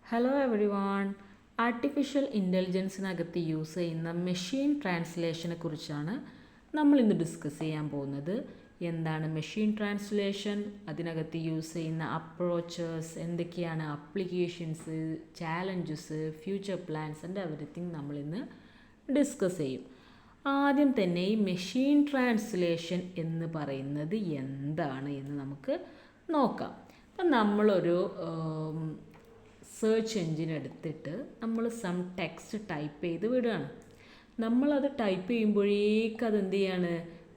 Hello everyone. Artificial ഇൻ്റലിജൻസിനകത്ത് use ചെയ്യുന്ന machine ട്രാൻസ്ലേഷനെ കുറിച്ചാണ് നമ്മൾ ഇന്ന് ഡിസ്കസ് ചെയ്യാൻ പോകുന്നത്. എന്താണ് മെഷീൻ ട്രാൻസ്ലേഷൻ, അതിനകത്ത് യൂസ് ചെയ്യുന്ന അപ്രോച്ചസ്, എന്തൊക്കെയാണ് applications, challenges, future plans and everything നമ്മളിന്ന് ഡിസ്കസ് ചെയ്യും. ആദ്യം തന്നെ ഈ മെഷീൻ ട്രാൻസ്ലേഷൻ എന്ന് പറയുന്നത് എന്താണ് എന്ന് നമുക്ക് നോക്കാം. അപ്പം നമ്മളൊരു സെർച്ച് എൻജിൻ എടുത്തിട്ട് നമ്മൾ സം ടെക്സ്റ്റ് ടൈപ്പ് ചെയ്ത് വിടുകയാണ്. നമ്മളത് ടൈപ്പ് ചെയ്യുമ്പോഴേക്കും അതെന്ത് ചെയ്യാണ്,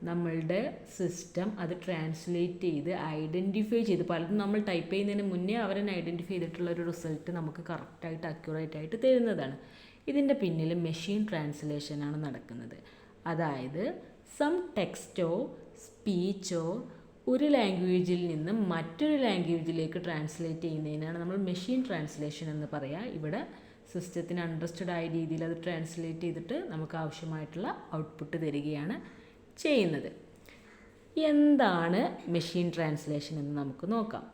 നമ്മളുടെ സിസ്റ്റം അത് ട്രാൻസ്ലേറ്റ് ചെയ്ത് ഐഡൻറ്റിഫൈ ചെയ്ത്, പലതും നമ്മൾ ടൈപ്പ് ചെയ്യുന്നതിന് മുന്നേ അവരെന്നെ ഐഡൻറ്റിഫൈ ചെയ്തിട്ടുള്ളൊരു റിസൾട്ട് നമുക്ക് കറക്റ്റായിട്ട് അക്യുറേറ്റ് ആയിട്ട് തരുന്നതാണ്. ഇതിൻ്റെ പിന്നിൽ മെഷീൻ ട്രാൻസ്ലേഷനാണ് നടക്കുന്നത്. അതായത് സം ടെക്സ്റ്റോ സ്പീച്ചോ ഒരു ലാംഗ്വേജിൽ നിന്ന് മറ്റൊരു ലാംഗ്വേജിലേക്ക് ട്രാൻസ്ലേറ്റ് ചെയ്യുന്നതിനാണ് നമ്മൾ മെഷീൻ ട്രാൻസ്ലേഷൻ എന്ന് പറയുക. ഇവിടെ സിസ്റ്റത്തിന് അണ്ടർസ്റ്റുഡ് ആയ രീതിയിൽ അത് ട്രാൻസ്ലേറ്റ് ചെയ്തിട്ട് നമുക്ക് ആവശ്യമായിട്ടുള്ള ഔട്ട്പുട്ട് തരികയാണ് ചെയ്യുന്നത്. എന്താണ് മെഷീൻ ട്രാൻസ്ലേഷൻ എന്ന് നമുക്ക് നോക്കാം.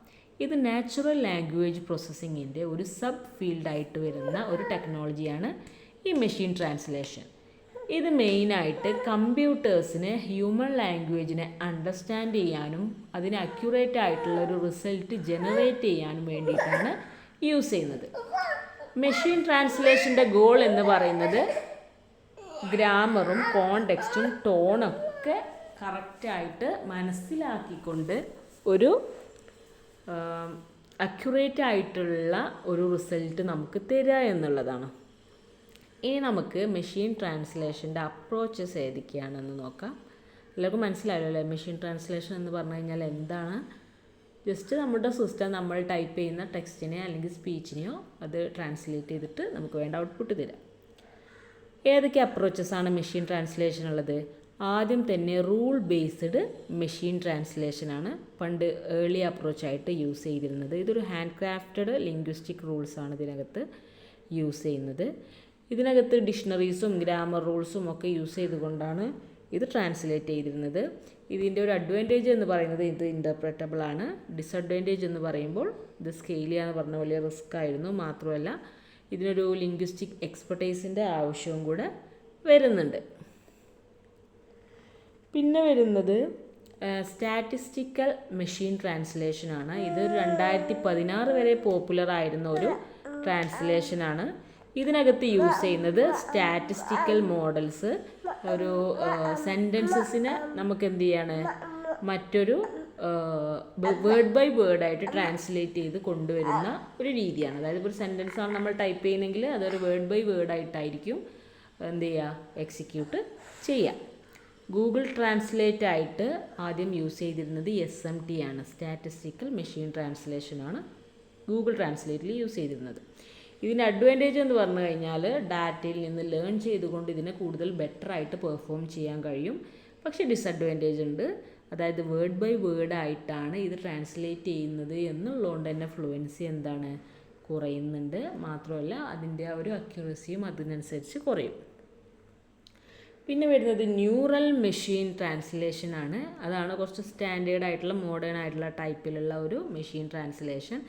ഇത് നാച്ചുറൽ ലാംഗ്വേജ് പ്രോസസ്സിങ്ങിൻ്റെ ഒരു സബ് ഫീൽഡായിട്ട് വരുന്ന ഒരു ടെക്നോളജിയാണ് ഈ മെഷീൻ ട്രാൻസ്ലേഷൻ. ഇത് മെയിനായിട്ട് കമ്പ്യൂട്ടേഴ്സിന് ഹ്യൂമൻ ലാംഗ്വേജിനെ അണ്ടർസ്റ്റാൻഡ് ചെയ്യാനും അതിന് അക്യുറേറ്റ് ആയിട്ടുള്ള ഒരു റിസൾട്ട് ജനറേറ്റ് ചെയ്യാനും വേണ്ടിയിട്ടാണ് യൂസ് ചെയ്യുന്നത്. മെഷീൻ ട്രാൻസ്ലേഷൻ്റെ ഗോൾ എന്ന് പറയുന്നത് ഗ്രാമറും കോണ്ടെക്സ്റ്റും ടോണൊക്കെ കറക്റ്റായിട്ട് മനസ്സിലാക്കിക്കൊണ്ട് ഒരു അക്യുറേറ്റ് ആയിട്ടുള്ള ഒരു റിസൾട്ട് നമുക്ക് തരിക എന്നുള്ളതാണ്. ഇനി നമുക്ക് മെഷീൻ ട്രാൻസ്ലേഷൻ്റെ അപ്രോച്ചസ് ഏതൊക്കെയാണെന്ന് നോക്കാം. എല്ലാവർക്കും മനസ്സിലായല്ലോ അല്ലേ മെഷീൻ ട്രാൻസ്ലേഷൻ എന്ന് പറഞ്ഞു കഴിഞ്ഞാൽ എന്താണ്? ജസ്റ്റ് നമ്മുടെ സിസ്റ്റം നമ്മൾ ടൈപ്പ് ചെയ്യുന്ന ടെക്സ്റ്റിനെയോ അല്ലെങ്കിൽ സ്പീച്ചിനെയോ അത് ട്രാൻസ്ലേറ്റ് ചെയ്തിട്ട് നമുക്ക് വേണ്ട ഔട്ട്പുട്ട് തരാം. ഏതൊക്കെ അപ്രോച്ചസാണ് മെഷീൻ ട്രാൻസ്ലേഷൻ ഉള്ളത്? ആദ്യം തന്നെ റൂൾ ബേസ്ഡ് മെഷീൻ ട്രാൻസ്ലേഷനാണ് പണ്ട് ഏർലി അപ്രോച്ചായിട്ട് യൂസ് ചെയ്തിരുന്നത്. ഇതൊരു ഹാൻഡ് ക്രാഫ്റ്റഡ് ലിംഗ്വിസ്റ്റിക് റൂൾസാണ് ഇതിനകത്ത് യൂസ് ചെയ്യുന്നത്. ഇതിനകത്ത് ഡിക്ഷണറീസും ഗ്രാമർ റൂൾസും ഒക്കെ യൂസ് ചെയ്തുകൊണ്ടാണ് ഇത് ട്രാൻസ്ലേറ്റ് ചെയ്തിരുന്നത്. ഇതിൻ്റെ ഒരു അഡ്വാൻറ്റേജ് എന്ന് പറയുന്നത് ഇത് ഇൻ്റർപ്രറ്റബിൾ ആണ്. ഡിസഡ്വാൻറ്റേജ് എന്ന് പറയുമ്പോൾ ഇത് സ്കെയിൽ ചെയ്യാന്ന് പറഞ്ഞ വലിയ റിസ്ക് ആയിരുന്നു. മാത്രമല്ല ഇതിനൊരു ലിംഗ്വിസ്റ്റിക് എക്സ്പെർട്ടൈസിൻ്റെ ആവശ്യവും കൂടെ വരുന്നുണ്ട്. പിന്നെ വരുന്നത് സ്റ്റാറ്റിസ്റ്റിക്കൽ മെഷീൻ ട്രാൻസ്ലേഷനാണ്. ഇത് 2016 വരെ പോപ്പുലർ ആയിരുന്ന ഒരു ട്രാൻസ്ലേഷനാണ്. ഇതിനകത്ത് യൂസ് ചെയ്യുന്നത് സ്റ്റാറ്റിസ്റ്റിക്കൽ മോഡൽസ്, ഒരു സെൻറ്റൻസസിനെ നമുക്ക് എന്ത് ചെയ്യാണ് മറ്റൊരു വേർഡ് ബൈ വേർഡായിട്ട് ട്രാൻസ്ലേറ്റ് ചെയ്ത് കൊണ്ടുവരുന്ന ഒരു രീതിയാണ്. അതായത് ഇപ്പോൾ ഒരു സെൻറ്റൻസാണ് നമ്മൾ ടൈപ്പ് ചെയ്യുന്നതെങ്കിൽ അതൊരു വേർഡ് ബൈ വേർഡായിട്ടായിരിക്കും എന്ത് ചെയ്യുക എക്സിക്യൂട്ട് ചെയ്യുക. ഗൂഗിൾ ട്രാൻസ്ലേറ്റ് ആയിട്ട് ആദ്യം യൂസ് ചെയ്തിരുന്നത് SMT ആണ്. സ്റ്റാറ്റിസ്റ്റിക്കൽ മെഷീൻ ട്രാൻസ്ലേഷനാണ് ഗൂഗിൾ ട്രാൻസ്ലേറ്റിൽ യൂസ് ചെയ്തിരുന്നത്. ഇതിൻ്റെ അഡ്വാൻറ്റേജ് എന്ന് പറഞ്ഞു കഴിഞ്ഞാൽ ഡാറ്റയിൽ നിന്ന് ലേൺ ചെയ്തുകൊണ്ട് ഇതിനെ കൂടുതൽ ബെറ്ററായിട്ട് പെർഫോം ചെയ്യാൻ കഴിയും. പക്ഷേ ഡിസഡ്വാൻറ്റേജ് ഉണ്ട്. അതായത് വേർഡ് ബൈ വേർഡ് ആയിട്ടാണ് ഇത് ട്രാൻസ്ലേറ്റ് ചെയ്യുന്നത് എന്നുള്ളതുകൊണ്ട് തന്നെ ഫ്ലുവൻസി എന്താണ് കുറയുന്നുണ്ട്. മാത്രമല്ല അതിൻ്റെ ഒരു അക്യുറസിയും അതിനനുസരിച്ച് കുറയും. പിന്നെ വരുന്നത് ന്യൂറൽ മെഷീൻ ട്രാൻസ്ലേഷനാണ്. അതാണ് കുറച്ച് സ്റ്റാൻഡേർഡ് ആയിട്ടുള്ള മോഡേൺ ആയിട്ടുള്ള ടൈപ്പിലുള്ള ഒരു മെഷീൻ ട്രാൻസ്ലേഷൻ.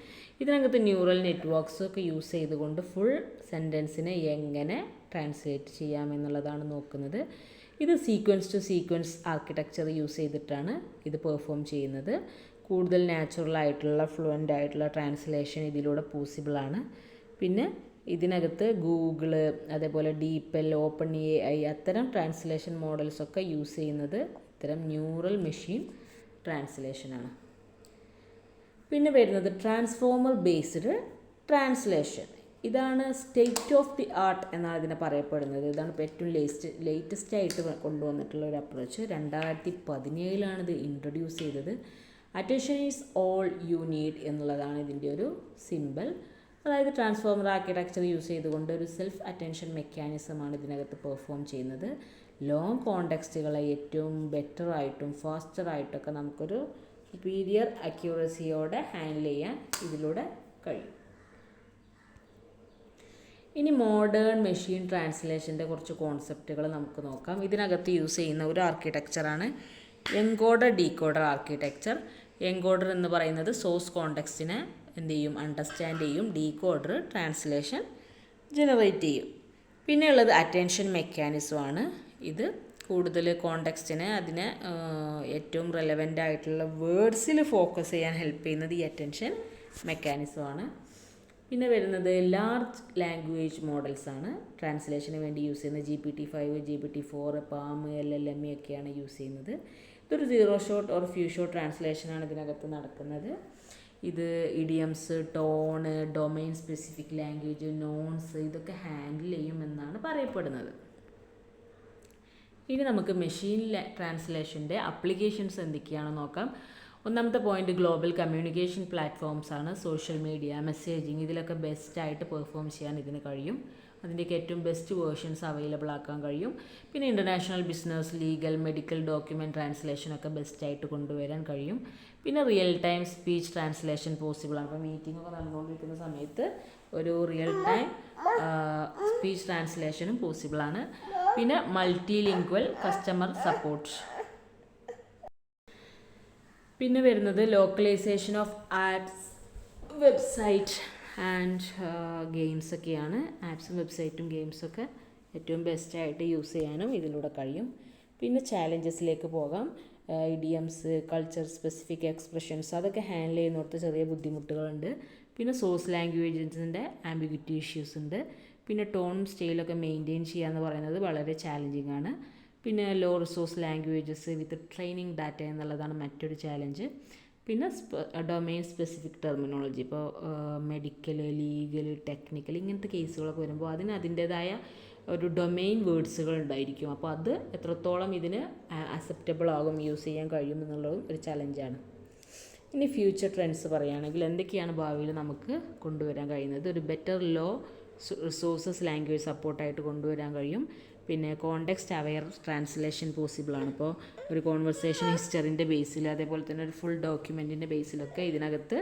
ഇതിനകത്ത് ന്യൂറൽ നെറ്റ്വർക്ക്സൊക്കെ യൂസ് ചെയ്തുകൊണ്ട് ഫുൾ സെൻറ്റൻസിനെ എങ്ങനെ ട്രാൻസ്ലേറ്റ് ചെയ്യാമെന്നുള്ളതാണ് നോക്കുന്നത്. ഇത് sequence to sequence architecture use ചെയ്തിട്ടാണ് ഇത് പെർഫോം ചെയ്യുന്നത്. കൂടുതൽ നാച്ചുറൽ ആയിട്ടുള്ള ഫ്ലുവൻ്റ് ആയിട്ടുള്ള ട്രാൻസ്ലേഷൻ ഇതിലൂടെ പോസിബിളാണ്. പിന്നെ ഇതിനകത്ത് ഗൂഗിള്, അതേപോലെ DeepL, OpenAI അത്തരം ട്രാൻസ്ലേഷൻ മോഡൽസൊക്കെ യൂസ് ചെയ്യുന്നത് ഇത്തരം ന്യൂറൽ മെഷീൻ ട്രാൻസ്ലേഷനാണ്. പിന്നെ വരുന്നത് ട്രാൻസ്ഫോമർ ബേസ്ഡ് ട്രാൻസ്ലേഷൻ. ഇതാണ് സ്റ്റേറ്റ് ഓഫ് ദി ആർട്ട് എന്നാണ് ഇതിനെ പറയപ്പെടുന്നത്. ഇതാണ് ഇപ്പോൾ ഏറ്റവും ലേറ്റസ്റ്റ് ആയിട്ട് കൊണ്ടുവന്നിട്ടുള്ള ഒരു അപ്രോച്ച്. 2017 ഇത് ഇൻട്രൊഡ്യൂസ് ചെയ്തത്. Attention is all you need എന്നുള്ളതാണ് ഇതിൻ്റെ ഒരു സിമ്പിൾ. അതായത് ട്രാൻസ്ഫോമർ ആർക്കിടെക്ചർ യൂസ് ചെയ്തുകൊണ്ട് ഒരു സെൽഫ് അറ്റൻഷൻ മെക്കാനിസമാണ് ഇതിനകത്ത് പെർഫോം ചെയ്യുന്നത്. ലോങ് കോണ്ടെക്സ്റ്റുകളെ ഏറ്റവും ബെറ്ററായിട്ടും ഫാസ്റ്ററായിട്ടൊക്കെ നമുക്കൊരു സുപ്പീരിയർ അക്യൂറസിയോടെ ഹാൻഡിൽ ചെയ്യാൻ ഇതിലൂടെ കഴിയും. ഇനി മോഡേൺ മെഷീൻ ട്രാൻസ്ലേഷൻ്റെ കുറച്ച് കോൺസെപ്റ്റുകൾ നമുക്ക് നോക്കാം. ഇതിനകത്ത് യൂസ് ചെയ്യുന്ന ഒരു ആർക്കിടെക്ചറാണ് എൻകോഡർ ഡീകോഡർ ആർക്കിടെക്ചർ. എൻകോഡർ എന്ന് പറയുന്നത് സോഴ്സ് കോണ്ടെക്സ്റ്റിനെ എന്ത് ചെയ്യും, അണ്ടർസ്റ്റാൻഡ് ചെയ്യും, ഡീകോഡർ ട്രാൻസ്ലേഷൻ ജനറേറ്റ് ചെയ്യും. പിന്നെയുള്ളത് അറ്റൻഷൻ മെക്കാനിസമാണ്. ഇത് കൂടുതൽ കോണ്ടെക്സ്റ്റിന് അതിന് ഏറ്റവും റെലവൻ്റ് ആയിട്ടുള്ള വേർഡ്സിൽ ഫോക്കസ് ചെയ്യാൻ ഹെൽപ്പ് ചെയ്യുന്നത് ഈ അറ്റൻഷൻ മെക്കാനിസമാണ്. പിന്നെ വരുന്നത് ലാർജ് ലാംഗ്വേജ് മോഡൽസ് ആണ്. ട്രാൻസ്ലേഷന് വേണ്ടി യൂസ് ചെയ്യുന്നത് GPT-5, GPT-4, PaLM, LLM ഒക്കെയാണ് യൂസ് ചെയ്യുന്നത്. ഇതൊരു 0 ഷോട്ട് ഓർ ഫ്യൂ ഷോട്ട് ട്രാൻസ്ലേഷനാണ് ഇതിനകത്ത് നടക്കുന്നത്. ഇത് idioms, tone, domain specific language, nouns ഇതൊക്കെ ഹാൻഡിൽ ചെയ്യുമെന്നാണ് പറയപ്പെടുന്നത്. ഇനി നമുക്ക് മെഷീൻ ട്രാൻസ്ലേഷൻ്റെ അപ്ലിക്കേഷൻസ് എന്തൊക്കെയാണെന്ന് നോക്കാം. ഒന്നാമത്തെ പോയിന്റ് ഗ്ലോബൽ കമ്മ്യൂണിക്കേഷൻ പ്ലാറ്റ്ഫോംസ് ആണ്. സോഷ്യൽ മീഡിയ, മെസ്സേജിങ് ഇതിലൊക്കെ ബെസ്റ്റായിട്ട് പെർഫോം ചെയ്യാൻ ഇതിന് കഴിയും. അതിൻ്റെയൊക്കെ ഏറ്റവും ബെസ്റ്റ് വേർഷൻസ് അവൈലബിൾ ആക്കാൻ കഴിയും. പിന്നെ international business, legal, medical document ട്രാൻസ്ലേഷനൊക്കെ ബെസ്റ്റായിട്ട് കൊണ്ടുവരാൻ കഴിയും. പിന്നെ റിയൽ ടൈം സ്പീച്ച് ട്രാൻസ്ലേഷൻ പോസിബിളാണ്. അപ്പോൾ മീറ്റിംഗ് ഒക്കെ നടന്നുകൊണ്ടിരിക്കുന്ന സമയത്ത് ഒരു റിയൽ ടൈം സ്പീച്ച് ട്രാൻസ്ലേഷനും പോസിബിളാണ്. പിന്നെ മൾട്ടി ലിംഗ്വൽ കസ്റ്റമർ സപ്പോർട്ട്. പിന്നെ വരുന്നത് localization of apps, website and games ഒക്കെയാണ്. ആപ്സും വെബ്സൈറ്റും ഗെയിംസൊക്കെ ഏറ്റവും ബെസ്റ്റായിട്ട് യൂസ് ചെയ്യാനും ഇതിലൂടെ കഴിയും. പിന്നെ ചാലഞ്ചസിലേക്ക് പോകാം. ഇഡിയംസ്, കൾച്ചർ സ്പെസിഫിക് എക്സ്പ്രഷൻസ് അതൊക്കെ ഹാൻഡിൽ ചെയ്യുന്നിടത്ത് ചെറിയ ബുദ്ധിമുട്ടുകളുണ്ട്. പിന്നെ സോഴ്സ് ലാംഗ്വേജസിൻ്റെ ആംബിഗ്വിറ്റി ഇഷ്യൂസ് ഉണ്ട്. പിന്നെ ടോണും സ്റ്റൈലൊക്കെ മെയിൻറ്റെയിൻ ചെയ്യുക എന്ന് പറയുന്നത് വളരെ ചാലഞ്ചിങ് ആണ്. പിന്നെ ലോ റിസോഴ്സ് ലാംഗ്വേജസ് വിത്ത് ട്രെയിനിങ് ഡാറ്റ എന്നുള്ളതാണ് മറ്റൊരു ചാലഞ്ച്. പിന്നെ ഡൊമൈൻ സ്പെസിഫിക് ടെർമിനോളജി, ഇപ്പോൾ മെഡിക്കൽ, ലീഗൽ, ടെക്നിക്കൽ ഇങ്ങനത്തെ കേസുകളൊക്കെ വരുമ്പോൾ അതിന് അതിൻ്റേതായ ഒരു ഡൊമൈൻ വേർഡ്സുകൾ ഉണ്ടായിരിക്കും. അപ്പോൾ അത് എത്രത്തോളം ഇതിന് അക്സെപ്റ്റബിൾ ആകും, യൂസ് ചെയ്യാൻ കഴിയും എന്നുള്ളതും ഒരു ചലഞ്ചാണ്. ഇനി ഫ്യൂച്ചർ ട്രെൻഡ്സ് പറയുകയാണെങ്കിൽ എന്തൊക്കെയാണ് ഭാവിയിൽ നമുക്ക് കൊണ്ടുവരാൻ കഴിയുന്നത്? ഒരു ബെറ്റർ ലോ റിസോഴ്സസ് ലാംഗ്വേജ് സപ്പോർട്ടായിട്ട് കൊണ്ടുവരാൻ കഴിയും. പിന്നെ കോണ്ടെക്സ്റ്റ് അവെയർ ട്രാൻസ്ലേഷൻ പോസിബിളാണ്. ഇപ്പോൾ ഒരു കോൺവെർസേഷൻ ഹിസ്റ്ററിൻ്റെ ബേസിൽ, അതേപോലെ തന്നെ ഒരു ഫുൾ ഡോക്യുമെൻറ്റിൻ്റെ ബേസിലൊക്കെ ഇതിനകത്ത്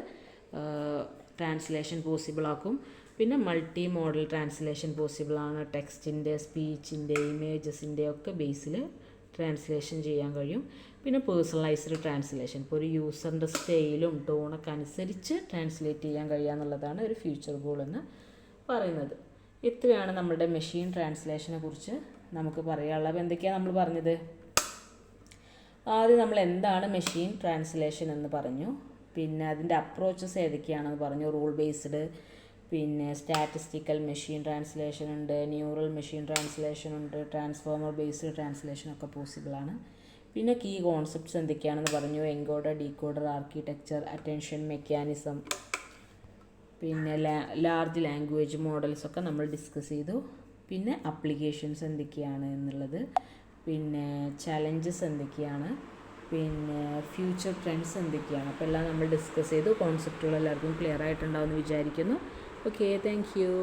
ട്രാൻസ്ലേഷൻ പോസിബിളാക്കും. പിന്നെ മൾട്ടി മോഡൽ ട്രാൻസ്ലേഷൻ പോസിബിളാണ്. ടെക്സ്റ്റിൻ്റെ, സ്പീച്ചിൻ്റെ, ഇമേജസിൻ്റെ ഒക്കെ ബേസിൽ ട്രാൻസ്ലേഷൻ ചെയ്യാൻ കഴിയും. പിന്നെ പേഴ്സണലൈസ്ഡ് ട്രാൻസ്ലേഷൻ, ഇപ്പോൾ ഒരു യൂസറിൻ്റെ സ്റ്റൈലും ടോണൊക്കെ അനുസരിച്ച് ട്രാൻസ്ലേറ്റ് ചെയ്യാൻ കഴിയുക എന്നുള്ളതാണ് ഒരു ഫ്യൂച്ചർ ഗോൾ എന്ന് പറയുന്നത്. ഇത്രയാണ് നമ്മുടെ മെഷീൻ ട്രാൻസ്ലേഷനെ കുറിച്ച് നമുക്ക് പറയാനുള്ളത്. അപ്പോൾ എന്തൊക്കെയാണ് നമ്മൾ പറഞ്ഞത്? ആദ്യം നമ്മൾ എന്താണ് മെഷീൻ ട്രാൻസ്ലേഷൻ എന്ന് പറഞ്ഞു. പിന്നെ അതിൻ്റെ അപ്രോച്ചസ് ഏതൊക്കെയാണെന്ന് പറഞ്ഞു. റൂൾ ബേസ്ഡ്, പിന്നെ സ്റ്റാറ്റിസ്റ്റിക്കൽ മെഷീൻ ട്രാൻസ്ലേഷൻ ഉണ്ട്, ന്യൂറൽ മെഷീൻ ട്രാൻസ്ലേഷൻ ഉണ്ട്, ട്രാൻസ്ഫോമർ ബേസ്ഡ് ട്രാൻസ്ലേഷനൊക്കെ പോസിബിളാണ്. പിന്നെ കീ കോൺസെപ്റ്റ്സ് എന്തൊക്കെയാണെന്ന് പറഞ്ഞു. Encoder, decoder, architecture, attention mechanism, പിന്നെ ലാർജ് ലാംഗ്വേജ് മോഡൽസൊക്കെ നമ്മൾ ഡിസ്കസ് ചെയ്തു. പിന്നെ അപ്ലിക്കേഷൻസ് എന്തൊക്കെയാണ് എന്നുള്ളത്, പിന്നെ ചലഞ്ചസ് എന്തൊക്കെയാണ്, പിന്നെ ഫ്യൂച്ചർ ട്രെൻഡ്സ് എന്തൊക്കെയാണ്, അപ്പോൾ എല്ലാം നമ്മൾ ഡിസ്കസ് ചെയ്തു. കോൺസെപ്റ്റുകൾ എല്ലാവർക്കും ക്ലിയർ ആയിട്ടുണ്ടാവുമെന്ന് വിചാരിക്കുന്നു. Okay, thank you.